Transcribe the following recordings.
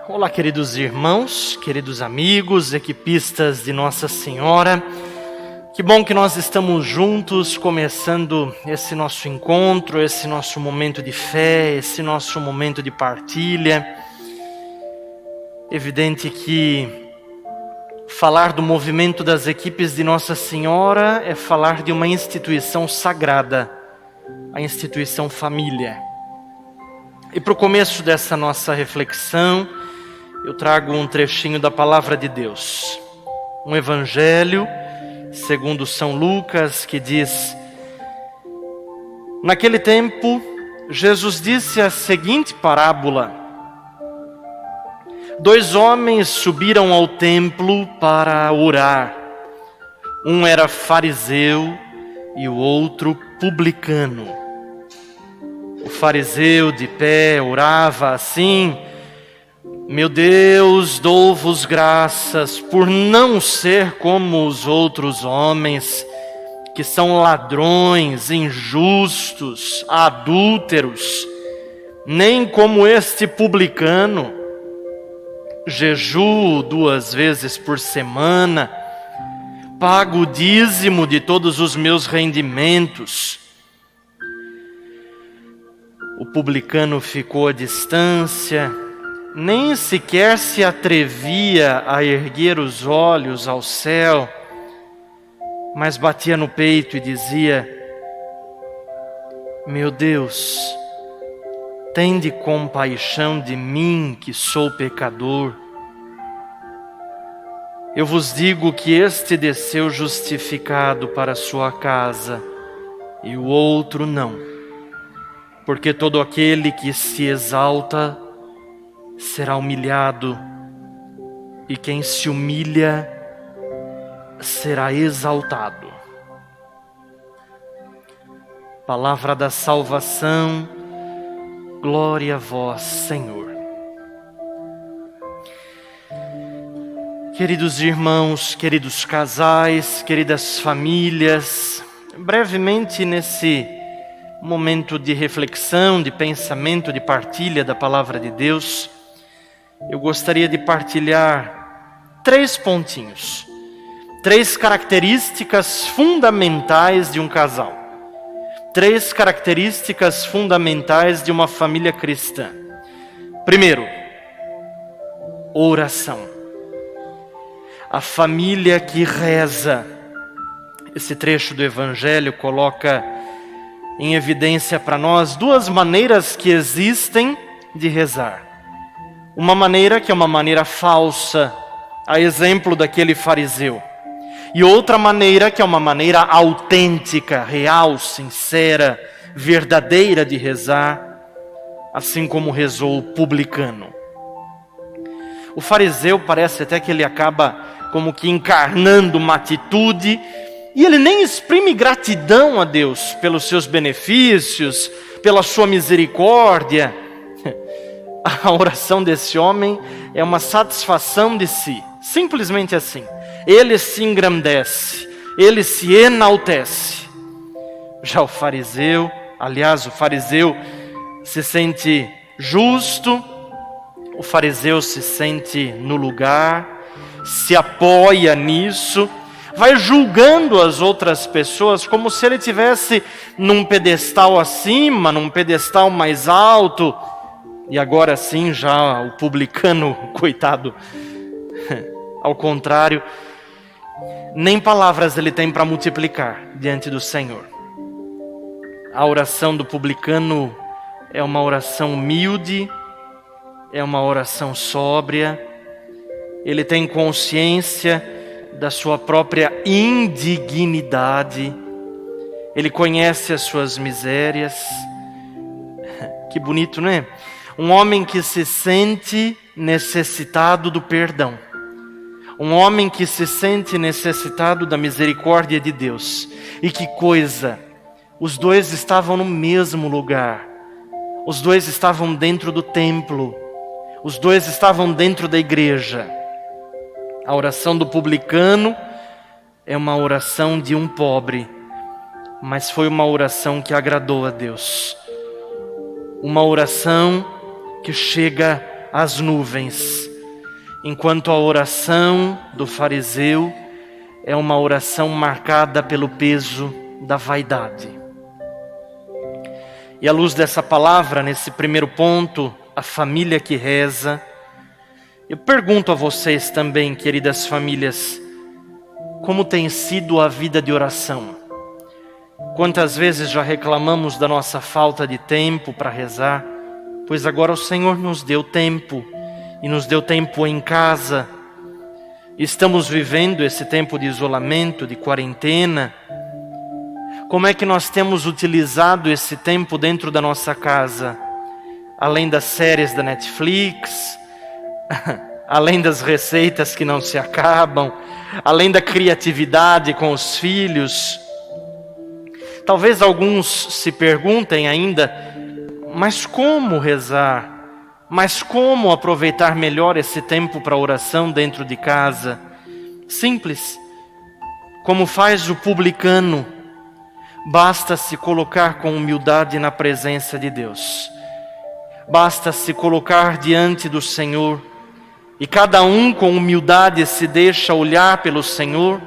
Olá, queridos irmãos, queridos amigos, equipistas de Nossa Senhora. Que bom que nós estamos juntos, começando esse nosso encontro, esse nosso momento de fé, esse nosso momento de partilha. Evidente que falar do movimento das equipes de Nossa Senhora é falar de uma instituição sagrada, a instituição família. E para o começo dessa nossa reflexão, eu trago um trechinho da Palavra de Deus. Um evangelho, segundo São Lucas, que diz: naquele tempo, Jesus disse a seguinte parábola: dois homens subiram ao templo para orar. Um era fariseu e o outro publicano. O fariseu de pé orava assim: meu Deus, dou-vos graças por não ser como os outros homens, que são ladrões, injustos, adúlteros, nem como este publicano. Jejuo 2 vezes por semana, pago o dízimo de todos os meus rendimentos. O publicano ficou à distância, nem sequer se atrevia a erguer os olhos ao céu, mas batia no peito e dizia: meu Deus, tende compaixão de mim, que sou pecador. Eu vos digo que este desceu justificado para sua casa, e o outro não. Porque todo aquele que se exalta será humilhado, e quem se humilha será exaltado. Palavra da salvação, glória a vós, Senhor. Queridos irmãos, queridos casais, queridas famílias, brevemente nesse momento de reflexão, de pensamento, de partilha da Palavra de Deus, eu gostaria de partilhar 3 pontinhos, 3 características fundamentais de um casal, 3 características fundamentais de uma família cristã. Primeiro, oração. A família que reza. Esse trecho do Evangelho coloca em evidência para nós 2 maneiras que existem de rezar. Uma maneira que é uma maneira falsa, a exemplo daquele fariseu. E outra maneira que é uma maneira autêntica, real, sincera, verdadeira de rezar, assim como rezou o publicano. O fariseu parece até que ele acaba como que encarnando uma atitude, e ele nem exprime gratidão a Deus pelos seus benefícios, pela sua misericórdia. A oração desse homem é uma satisfação de si, simplesmente assim. Ele se engrandece, ele se enaltece. Já o fariseu se sente justo, o fariseu se sente no lugar, se apoia nisso, vai julgando as outras pessoas como se ele estivesse num pedestal acima, num pedestal mais alto. E agora sim, já o publicano, coitado, ao contrário, nem palavras ele tem para multiplicar diante do Senhor. A oração do publicano é uma oração humilde, é uma oração sóbria. Ele tem consciência da sua própria indignidade. Ele conhece as suas misérias. Que bonito, não é? Um homem que se sente necessitado do perdão. Um homem que se sente necessitado da misericórdia de Deus. E que coisa! Os dois estavam no mesmo lugar. Os dois estavam dentro do templo. Os dois estavam dentro da igreja. A oração do publicano é uma oração de um pobre, mas foi uma oração que agradou a Deus. Uma oração que chega as nuvens, enquanto a oração do fariseu é uma oração marcada pelo peso da vaidade. E à luz dessa palavra, nesse primeiro ponto, a família que reza, eu pergunto a vocês também, queridas famílias, como tem sido a vida de oração? Quantas vezes já reclamamos da nossa falta de tempo para rezar? Pois agora o Senhor nos deu tempo, e nos deu tempo em casa. Estamos vivendo esse tempo de isolamento, de quarentena. Como é que nós temos utilizado esse tempo dentro da nossa casa? Além das séries da Netflix, além das receitas que não se acabam, além da criatividade com os filhos. Talvez alguns se perguntem ainda, mas como rezar? Mas como aproveitar melhor esse tempo para oração dentro de casa? Simples. Como faz o publicano, basta se colocar com humildade na presença de Deus. Basta se colocar diante do Senhor, e cada um com humildade se deixa olhar pelo Senhor,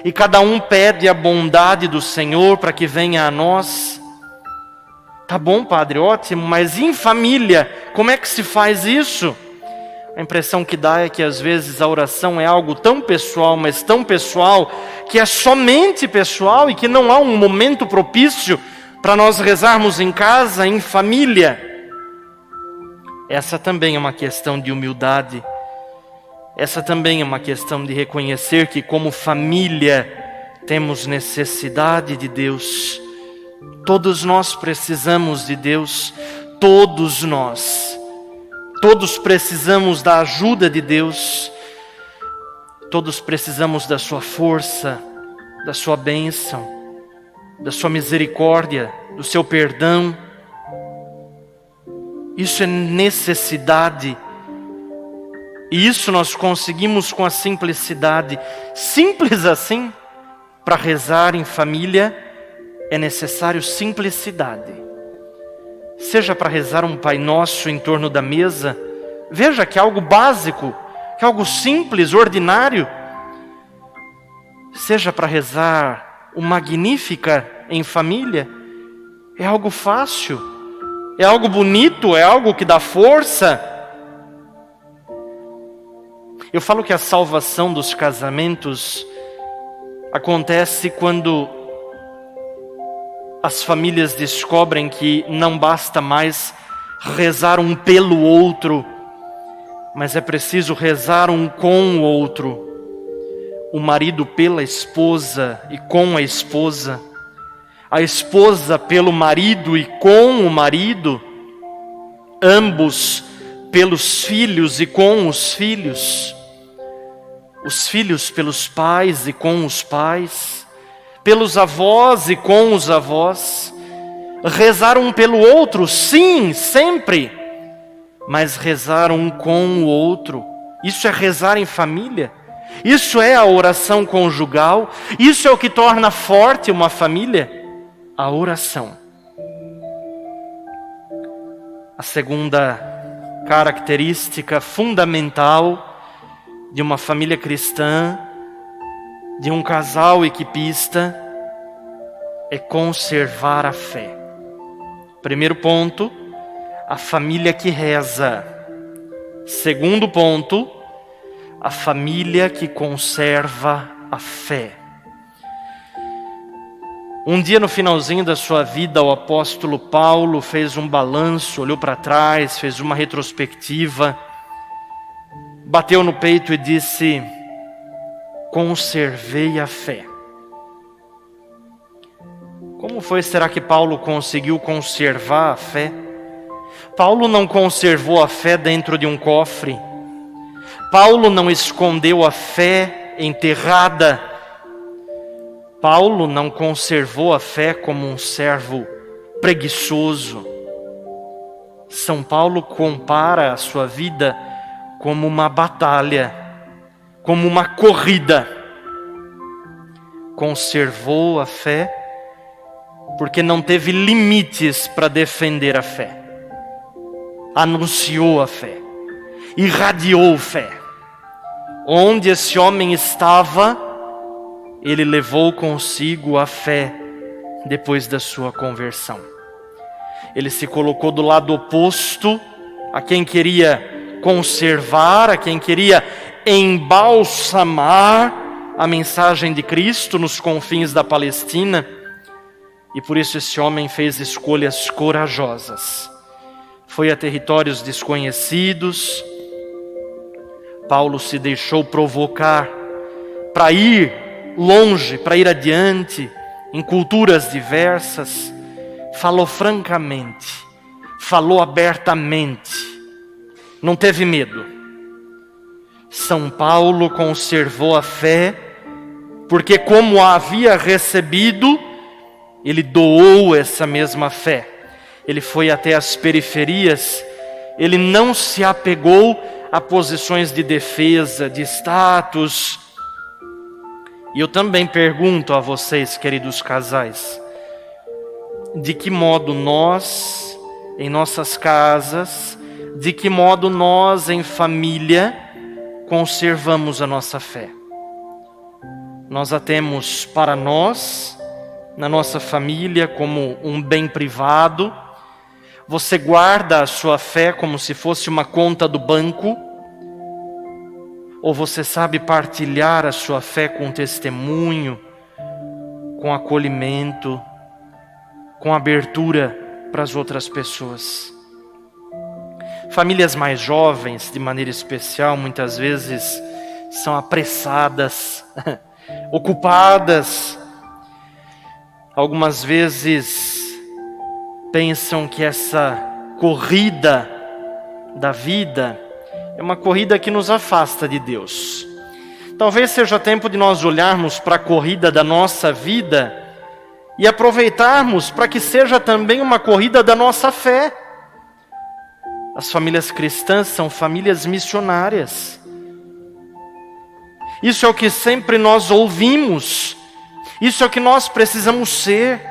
e cada um pede a bondade do Senhor para que venha a nós. Tá bom, padre, ótimo, mas em família, como é que se faz isso? A impressão que dá é que às vezes a oração é algo tão pessoal, mas tão pessoal, que é somente pessoal e que não há um momento propício para nós rezarmos em casa, em família. Essa também é uma questão de humildade. Essa também é uma questão de reconhecer que como família temos necessidade de Deus. Todos nós precisamos de Deus, todos nós. Todos precisamos da ajuda de Deus. Todos precisamos da sua força, da sua bênção, da sua misericórdia, do seu perdão. Isso é necessidade. E isso nós conseguimos com a simplicidade. Simples assim, para rezar em família, é necessário simplicidade. Seja para rezar um Pai Nosso em torno da mesa, veja que é algo básico, que é algo simples, ordinário. Seja para rezar o Magnífica em família, é algo fácil, é algo bonito, é algo que dá força. Eu falo que a salvação dos casamentos acontece quando as famílias descobrem que não basta mais rezar um pelo outro, mas é preciso rezar um com o outro. O marido pela esposa e com a esposa pelo marido e com o marido, ambos pelos filhos e com os filhos pelos pais e com os pais, pelos avós e com os avós. Rezar um pelo outro, sim, sempre, mas rezar um com o outro, isso é rezar em família, isso é a oração conjugal, isso é o que torna forte uma família, a oração. A segunda característica fundamental de uma família cristã, de um casal equipista, é conservar a fé. Primeiro ponto, a família que reza. Segundo ponto, a família que conserva a fé. Um dia no finalzinho da sua vida, o apóstolo Paulo fez um balanço, olhou para trás, fez uma retrospectiva, bateu no peito e disse: conservei a fé. Como foi, será que Paulo conseguiu conservar a fé? Paulo não conservou a fé dentro de um cofre. Paulo não escondeu a fé enterrada. Paulo não conservou a fé como um servo preguiçoso. São Paulo compara a sua vida como uma batalha, como uma corrida. Conservou a fé porque não teve limites para defender a fé. Anunciou a fé. irradiou fé. Onde esse homem estava, ele levou consigo a fé depois da sua conversão. Ele se colocou do lado oposto a quem queria conservar, a quem queria embalsamar a mensagem de Cristo nos confins da Palestina. E por isso esse homem fez escolhas corajosas. Foi a territórios desconhecidos. Paulo se deixou provocar para ir longe, para ir adiante, em culturas diversas. Falou francamente, falou abertamente, não teve medo. São Paulo conservou a fé, porque como a havia recebido, ele doou essa mesma fé. Ele foi até as periferias, ele não se apegou a posições de defesa, de status. E eu também pergunto a vocês, queridos casais, de que modo nós, em nossas casas, de que modo nós, em família, conservamos a nossa fé? Nós a temos para nós, na nossa família, como um bem privado. Você guarda a sua fé como se fosse uma conta do banco? Ou você sabe partilhar a sua fé com testemunho, com acolhimento, com abertura para as outras pessoas? Famílias mais jovens, de maneira especial, muitas vezes são apressadas, ocupadas. Algumas vezes pensam que essa corrida da vida é uma corrida que nos afasta de Deus. Talvez seja tempo de nós olharmos para a corrida da nossa vida e aproveitarmos para que seja também uma corrida da nossa fé. As famílias cristãs são famílias missionárias. Isso é o que sempre nós ouvimos. Isso é o que nós precisamos ser.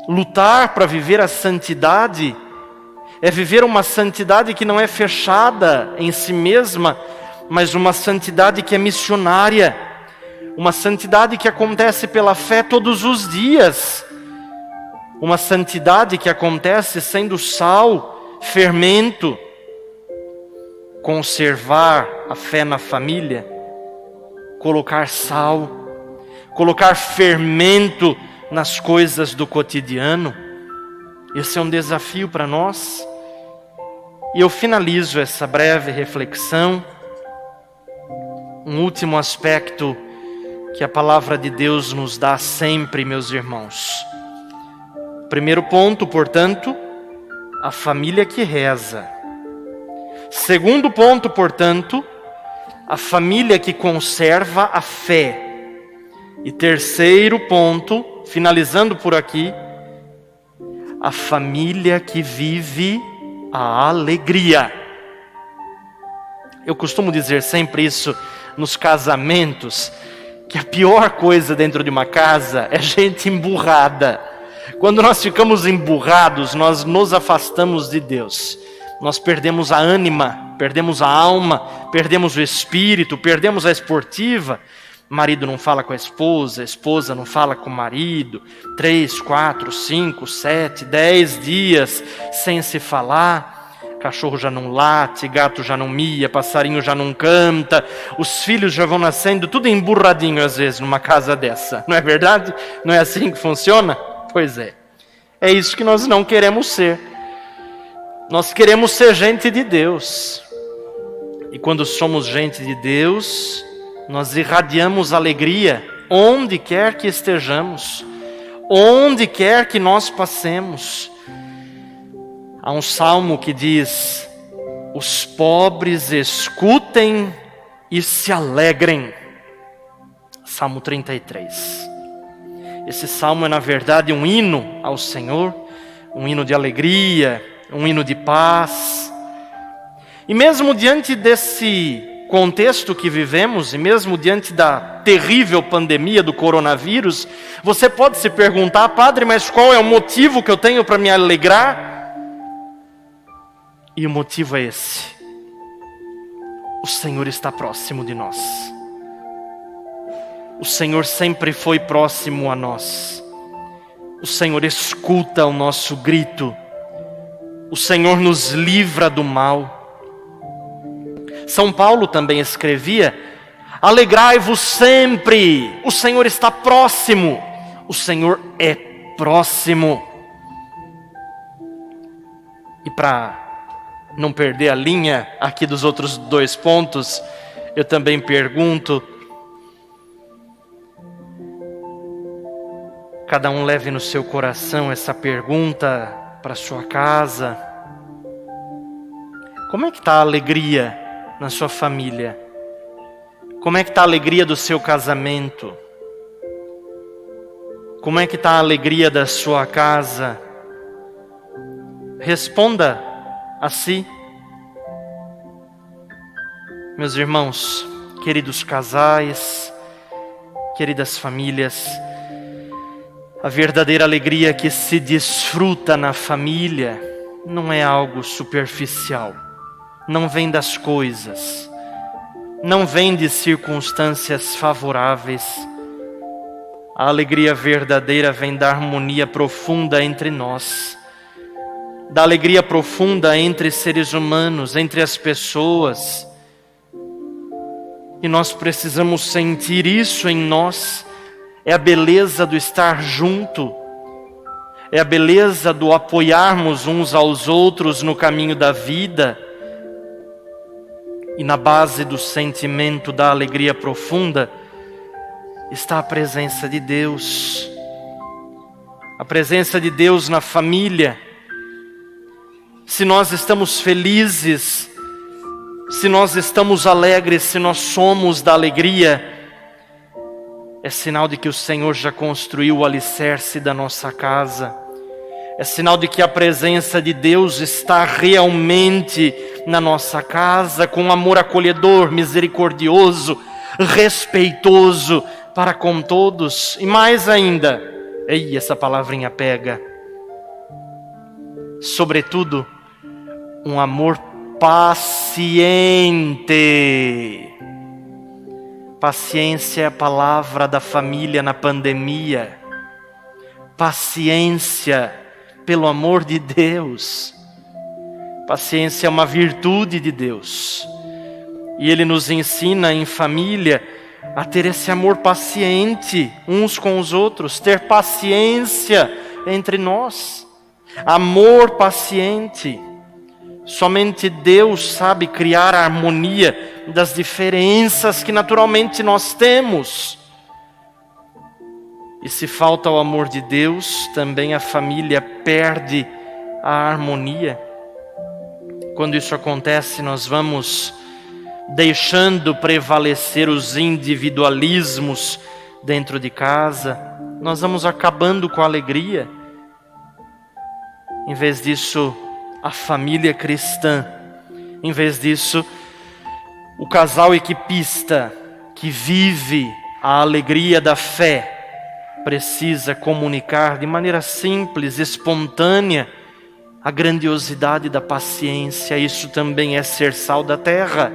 Lutar para viver a santidade é viver uma santidade que não é fechada em si mesma, mas uma santidade que é missionária. Uma santidade que acontece pela fé todos os dias. Uma santidade que acontece sendo sal, fermento. Conservar a fé na família, colocar sal, colocar fermento nas coisas do cotidiano. Esse é um desafio para nós. E eu finalizo essa breve reflexão. Um último aspecto que a palavra de Deus nos dá sempre, meus irmãos. Primeiro ponto, portanto, a família que reza. Segundo ponto, portanto, a família que conserva a fé. E terceiro ponto, finalizando por aqui, a família que vive a alegria. Eu costumo dizer sempre isso nos casamentos, que a pior coisa dentro de uma casa é gente emburrada. Quando nós ficamos emburrados, nós nos afastamos de Deus. Nós perdemos a ânima, perdemos a alma, perdemos o espírito, perdemos a esportiva. Marido não fala com a esposa não fala com o marido. 3, 4, 5, 7, 10 dias sem se falar. Cachorro já não late, gato já não mia, passarinho já não canta. Os filhos já vão nascendo tudo emburradinho às vezes numa casa dessa. Não é verdade? Não é assim que funciona? Pois é. É isso que nós não queremos ser. Nós queremos ser gente de Deus. E quando somos gente de Deus, nós irradiamos alegria onde quer que estejamos, onde quer que nós passemos. Há um salmo que diz: os pobres escutem e se alegrem. Salmo 33. Esse salmo é na verdade um hino ao Senhor, um hino de alegria, um hino de paz. E mesmo diante desse contexto que vivemos, e mesmo diante da terrível pandemia do coronavírus, você pode se perguntar: padre, mas qual é o motivo que eu tenho para me alegrar? E o motivo é esse: o Senhor está próximo de nós. O Senhor sempre foi próximo a nós. O Senhor escuta o nosso grito. O Senhor nos livra do mal. São Paulo também escrevia: alegrai-vos sempre, o Senhor está próximo. O Senhor é próximo. E para não perder a linha aqui dos outros 2 pontos, eu também pergunto: cada um leve no seu coração essa pergunta para sua casa. Como é que está a alegria na sua família? Como é que está a alegria do seu casamento? Como é que está a alegria da sua casa? Responda a si. Meus irmãos, queridos casais, queridas famílias, a verdadeira alegria que se desfruta na família não é algo superficial, não vem das coisas, não vem de circunstâncias favoráveis. A alegria verdadeira vem da harmonia profunda entre nós, da alegria profunda entre seres humanos, entre as pessoas. E nós precisamos sentir isso em nós. É a beleza do estar junto, é a beleza do apoiarmos uns aos outros no caminho da vida. E na base do sentimento da alegria profunda está a presença de Deus. A presença de Deus na família. Se nós estamos felizes, se nós estamos alegres, se nós somos da alegria, é sinal de que o Senhor já construiu o alicerce da nossa casa. É sinal de que a presença de Deus está realmente na nossa casa, com amor acolhedor, misericordioso, respeitoso para com todos. E mais ainda, essa palavrinha pega, sobretudo, um amor paciente. Paciência é a palavra da família na pandemia. Paciência, pelo amor de Deus. Paciência é uma virtude de Deus. E Ele nos ensina em família a ter esse amor paciente uns com os outros, ter paciência entre nós. Amor paciente. Somente Deus sabe criar a harmonia das diferenças que naturalmente nós temos. E se falta o amor de Deus, também a família perde a harmonia. Quando isso acontece, nós vamos deixando prevalecer os individualismos dentro de casa. Nós vamos acabando com a alegria. Em vez disso, a família cristã, em vez disso, o casal equipista que vive a alegria da fé, precisa comunicar de maneira simples, espontânea, a grandiosidade da paciência. Isso também é ser sal da terra,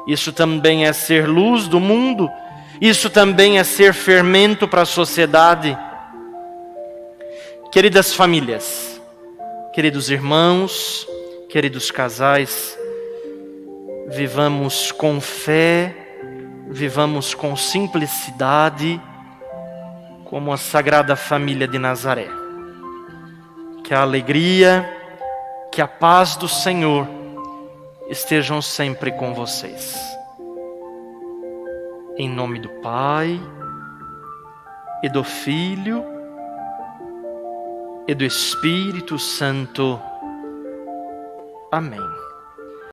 isso também é ser luz do mundo, isso também é ser fermento para a sociedade. Queridas famílias, queridos irmãos, queridos casais, vivamos com fé, vivamos com simplicidade, como a Sagrada Família de Nazaré. Que a alegria, que a paz do Senhor estejam sempre com vocês. Em nome do Pai, e do Filho, e do Espírito Santo. Amém.